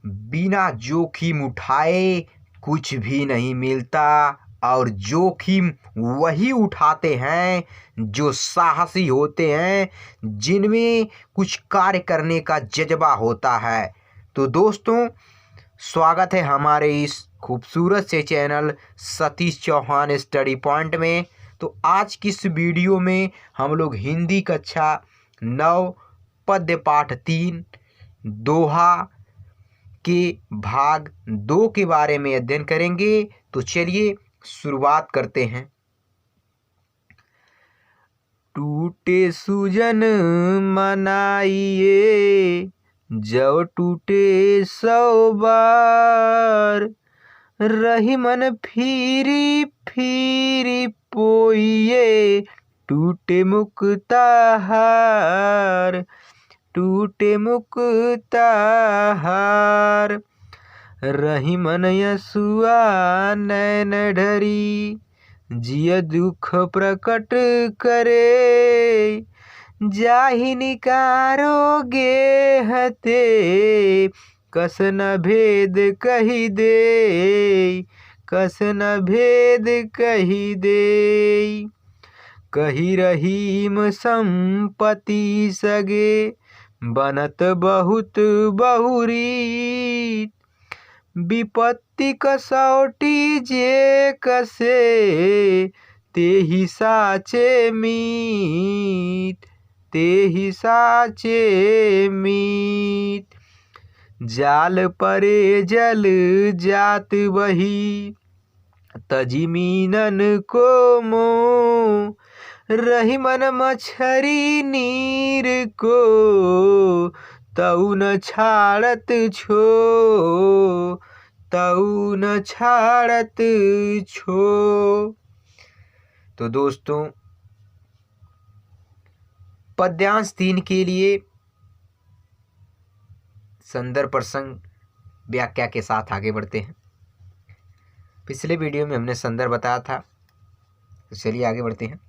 बिना जोखिम उठाए कुछ भी नहीं मिलता और जोखिम वही उठाते हैं जो साहसी होते हैं, जिनमें कुछ कार्य करने का जज्बा होता है। तो दोस्तों, स्वागत है हमारे इस खूबसूरत से channel Satish Chauhan study point में। तो आज की इस वीडियो में हम लोग हिंदी कक्षा 9 पद्य पाठ 3 दोहा के भाग 2 के बारे में अध्ययन करेंगे। तो चलिए शुरुआत करते हैं। टूटे सूजन मनाइए, जब टूटे 100 बार, रही मन फिरी फिरी पोइए, टूटे मुक्ता हार, टूटे मुक्ता हार। रही मन यसुआ नैन ढरी, जिय दुख प्रकट करे, जाहि निकारोगे हते, कस न भेद कही दे, कस न भेद कही दे। कही रहीम संपत्ति सगे, बनत बहुत बहुरीत, विपत्ति कसौटी जे कसे, तेहि साचे मीत, तेहि साचे मीत। जाल परे जल जात बही, तजी मीनन को मोह, रही मन मछरी नीर को, तऊ न छाड़त छो, तऊ न छाड़त छो। तो दोस्तों, पद्यांश 3 के लिए संदर्भ प्रसंग व्याख्या के साथ आगे बढ़ते हैं। पिछले वीडियो में हमने संदर्भ बताया था, तो चलिए आगे बढ़ते हैं।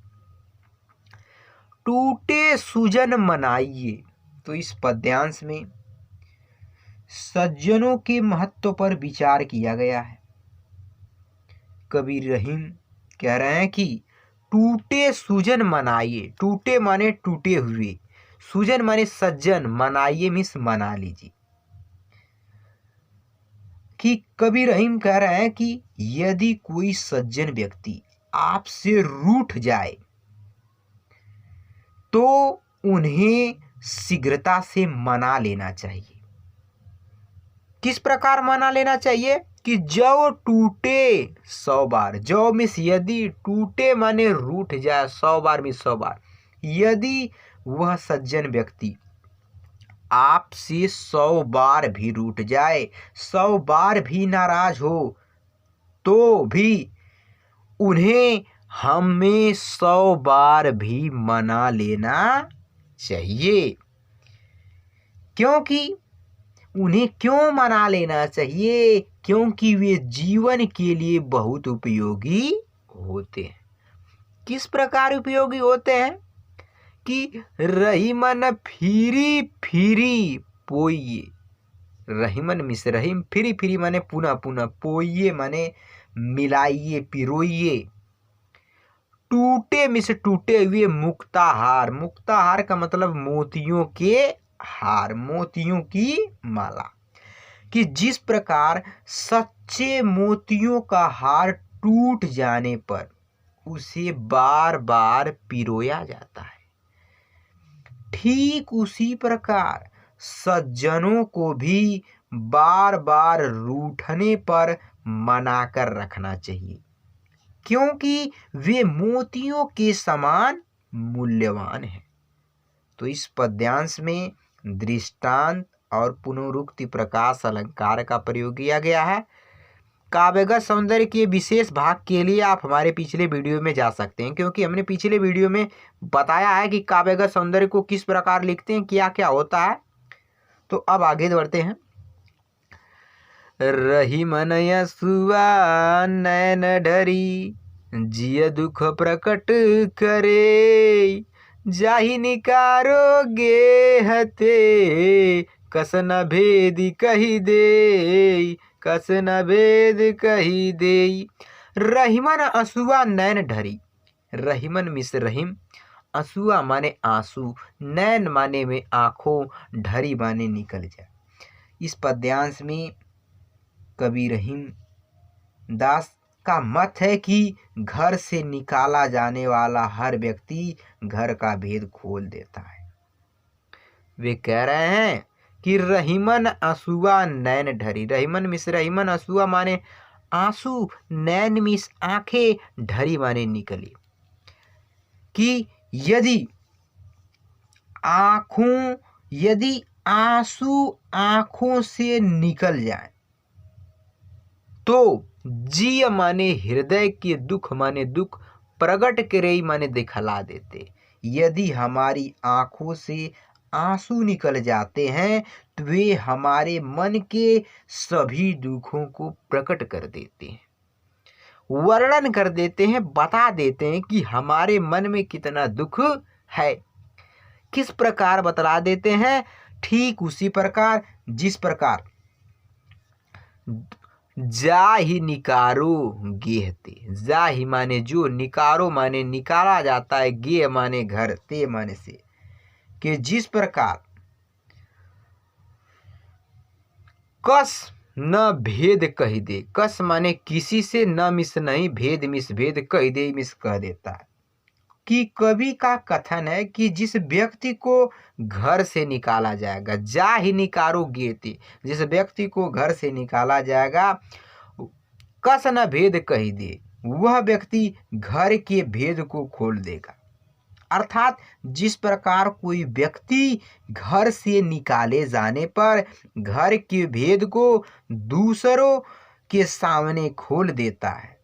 टूटे सूजन मनाइए। तो इस पद्यांश में सज्जनों के महत्व पर विचार किया गया है। कवि रहीम कह रहे हैं कि टूटे सूजन मनाइए। टूटे माने टूटे हुए, सूजन माने सज्जन, मनाइए मीन्स मना लीजिए। कि कवि रहीम कह रहे हैं कि यदि कोई सज्जन व्यक्ति आपसे रूठ जाए तो उन्हें शीघ्रता से मना लेना चाहिए। किस प्रकार मना लेना चाहिए? कि जो टूटे 100 बार, जो मीन्स यदि, टूटे माने रूठ जाए, 100 बार मीन्स 100 बार। यदि वह सज्जन व्यक्ति आपसे 100 बार भी रूठ जाए, 100 बार भी नाराज हो, तो भी उन्हें हमें 100 बार भी मना लेना चाहिए। क्योंकि उन्हें क्यों मना लेना चाहिए? क्योंकि वे जीवन के लिए बहुत उपयोगी होते हैं। किस प्रकार उपयोगी होते हैं? कि रही मन फिरी फिरी पोइए। रहीमन मिस रहीम, फिरी फिरी माने पुनः पुनः, पोइए माने मिलाइए, पिरोइए। टूटे मिस टूटे हुए, मुक्ताहार। मुक्ताहार का मतलब मोतियों के हार, मोतियों की माला। कि जिस प्रकार सच्चे मोतियों का हार टूट जाने पर उसे बार बार पिरोया जाता है, ठीक उसी प्रकार सज्जनों को भी बार बार रूठने पर मनाकर रखना चाहिए, क्योंकि वे मोतियों के समान मूल्यवान हैं। तो इस पद्यांश में दृष्टांत और पुनरुक्ति प्रकाश अलंकार का प्रयोग किया गया है। काव्यगत सौंदर्य के विशेष भाग के लिए आप हमारे पिछले वीडियो में जा सकते हैं, क्योंकि हमने पिछले वीडियो में बताया है कि काव्यगत सौंदर्य को किस प्रकार लिखते हैं, क्या क्या होता है। तो अब आगे बढ़ते हैं। रही मन यसुआ नैन ढरी, जिय दुख प्रकट करे, जाहि निकारोगे हते, कस न भेद कही दे, कस न भेद कही दे। रहीमन असुआ नैन ढरी, रहीमन मिस रहीम, असुआ माने आंसू, नैन माने में आंखों, ढरी माने निकल जाए। इस पद्यांश में कवि रहीम दास का मत है कि घर से निकाला जाने वाला हर व्यक्ति घर का भेद खोल देता है। वे कह रहे हैं कि रहीमन असुआ नैन ढरी, रहीमन मिस रहीमन, असुआ माने आंसू, नैन मिस आंखें, ढरी माने निकली। कि यदि आंसू आंखों से निकल जाए तो जिय माने हृदय के दुख माने दुख, प्रगट करे माने दिखला देते। यदि हमारी आंखों से आंसू निकल जाते हैं तो वे हमारे मन के सभी दुखों को प्रकट कर देते हैं, वर्णन कर देते हैं, बता देते हैं कि हमारे मन में कितना दुख है। किस प्रकार बतला देते हैं? ठीक उसी प्रकार जिस प्रकार जाहि निकारो गेहते, जाहि माने जो, निकारो माने निकाला जाता है, गेह माने घर, ते माने से, कि जिस प्रकार कस न भेद कही दे, कस माने किसी से, न मिस नहीं, भेद मिस भेद, कही दे मिस कह देता है। कि कवि का कथन है कि जिस व्यक्ति को घर से निकाला जाएगा, जा ही निकारो गेते, जिस व्यक्ति को घर से निकाला जाएगा, कस न भेद कही दे, वह व्यक्ति घर के भेद को खोल देगा। अर्थात जिस प्रकार कोई व्यक्ति घर से निकाले जाने पर घर के भेद को दूसरों के सामने खोल देता है,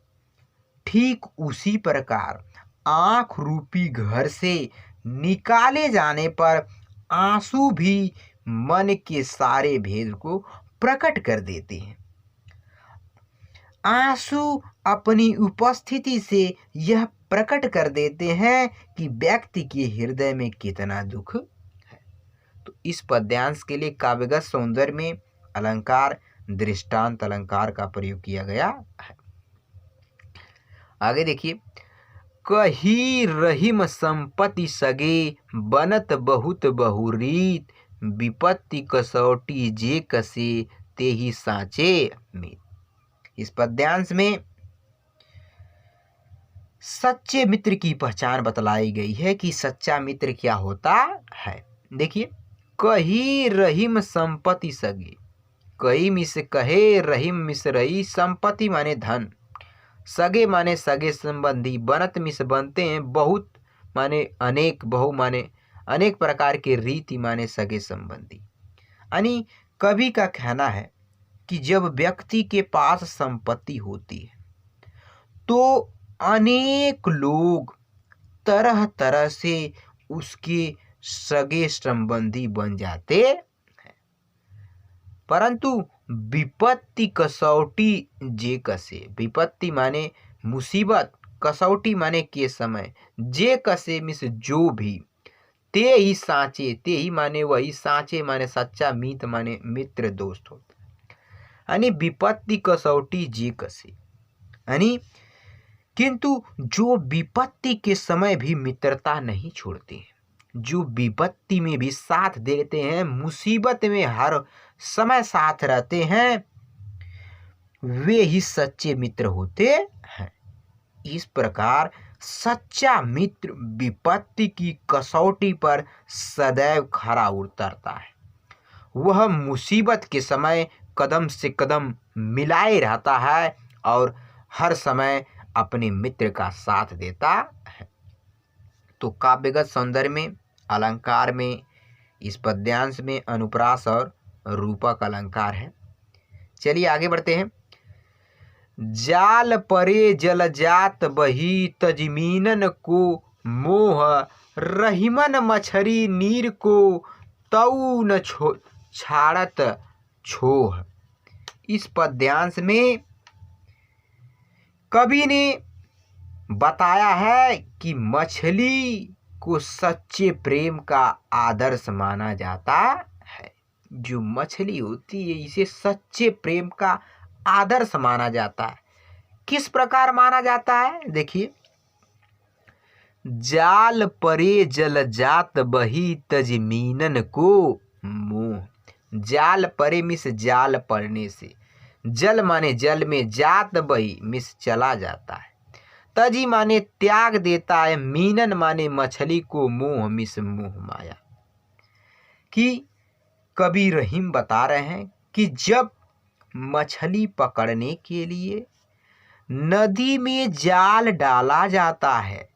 ठीक उसी प्रकार आंख रूपी घर से निकाले जाने पर आंसू भी मन के सारे भेद को प्रकट कर देते हैं। आंसू अपनी उपस्थिति से यह प्रकट कर देते हैं कि व्यक्ति के हृदय में कितना दुख है। तो इस पद्यांश के लिए काव्यगत सौंदर्य में अलंकार, दृष्टांत अलंकार का प्रयोग किया गया है। आगे देखिए, कही रहीम संपत्ति सगे, बनत बहुत बहुरीत, विपत्ति कसौटी जे कसे, ते ही साँचे मीत। इस पद्यांश में सच्चे मित्र की पहचान बतलाई गई है कि सच्चा मित्र क्या होता है। देखिए, कही रहीम संपत्ति सगे, कई मिस कहे, रहीम मिस रही, संपत्ति माने धन, सगे माने सगे संबंधी, बनत मिस बनते हैं, बहुत माने अनेक, बहु माने अनेक प्रकार के, रीति माने सगे संबंधी। यानी कवि का कहना है कि जब व्यक्ति के पास संपत्ति होती है तो अनेक लोग तरह तरह से उसके सगे संबंधी बन जाते हैं, परंतु विपत्ति कसौटी जे कसे, विपत्ति माने मुसीबत, कसौटी माने के समय, जे कसे मिस जो भी, ते ही साँचे, ते ही माने वही, साँचे माने सच्चा, मीत माने मित्र दोस्त होता। यानी विपत्ति कसौटी जे कसे, यानी किंतु जो विपत्ति के समय भी मित्रता नहीं छोड़ते हैं, जो विपत्ति में भी साथ देते हैं, मुसीबत में हर समय साथ रहते हैं, वे ही सच्चे मित्र होते हैं। इस प्रकार सच्चा मित्र विपत्ति की कसौटी पर सदैव खरा उतरता है। वह मुसीबत के समय कदम से कदम मिलाए रहता है और हर समय अपने मित्र का साथ देता है। तो काव्यगत सौंदर्य में, अलंकार में, इस पद्यांश में अनुप्रास और रूपक अलंकार है। चलिए आगे बढ़ते हैं। जाल परे जल जात बही, तजमीनन को मोह, रहीमन मछरी नीर को, तऊ न छाड़त छोह। इस पद्यांश में कवि ने बताया है कि मछली को सच्चे प्रेम का आदर्श माना जाता है। जो मछली होती है इसे सच्चे प्रेम का आदर्श माना जाता है। किस प्रकार माना जाता है? देखिए, जाल परे जल जात बही तज मीनन को मोह। जाल परे मिस जाल पड़ने से, जल माने जल में, जात बही मिस चला जाता है, तजी माने त्याग देता है, मीनन माने मछली को, मोह मिस मोह माया। कि कवि रहीम बता रहे हैं कि जब मछली पकड़ने के लिए नदी में जाल डाला जाता है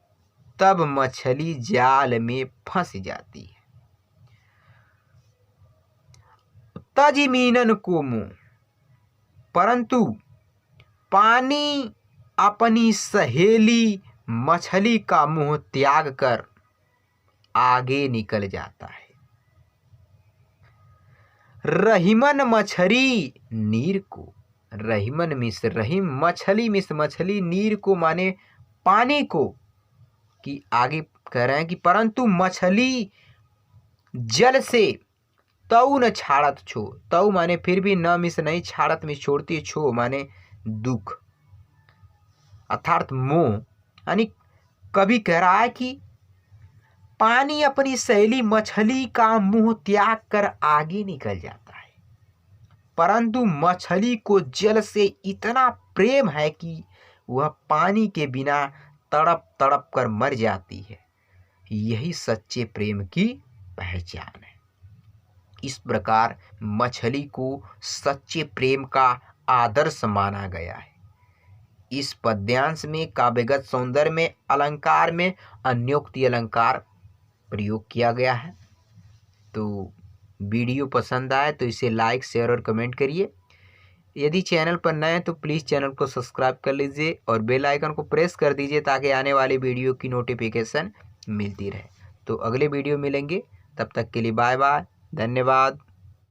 तब मछली जाल में फंस जाती है। तज मीनन को मुंह, परंतु पानी अपनी सहेली मछली का मुंह त्याग कर आगे निकल जाता है। रहीमन मछली नीर को, रहीमन मिस रहीम, मछली मिस मछली, नीर को माने पानी को, कि आगे कह रहे हैं कि परंतु मछली जल से तऊ न छाड़त छो, तऊ माने फिर भी, न मिस नहीं, छाड़त मिस छोड़ती, छो माने दुख अर्थात मोह। यानी कवि कह रहा है कि पानी अपनी सहेली मछली का मुंह त्याग कर आगे निकल जाता है, परंतु मछली को जल से इतना प्रेम है कि वह पानी के बिना तड़प तड़प कर मर जाती है। यही सच्चे प्रेम की पहचान है। इस प्रकार मछली को सच्चे प्रेम का आदर्श माना गया है। इस पद्यांश में काव्यगत सौंदर्य में अलंकार में अन्योक्ति अलंकार प्रयोग किया गया है। तो वीडियो पसंद आए तो इसे लाइक, शेयर और कमेंट करिए। यदि चैनल पर नए हैं तो प्लीज़ चैनल को सब्सक्राइब कर लीजिए और बेल आइकन को प्रेस कर दीजिए ताकि आने वाली वीडियो की नोटिफिकेशन मिलती रहे। तो अगले वीडियो मिलेंगे, तब तक के लिए बाय बाय, धन्यवाद।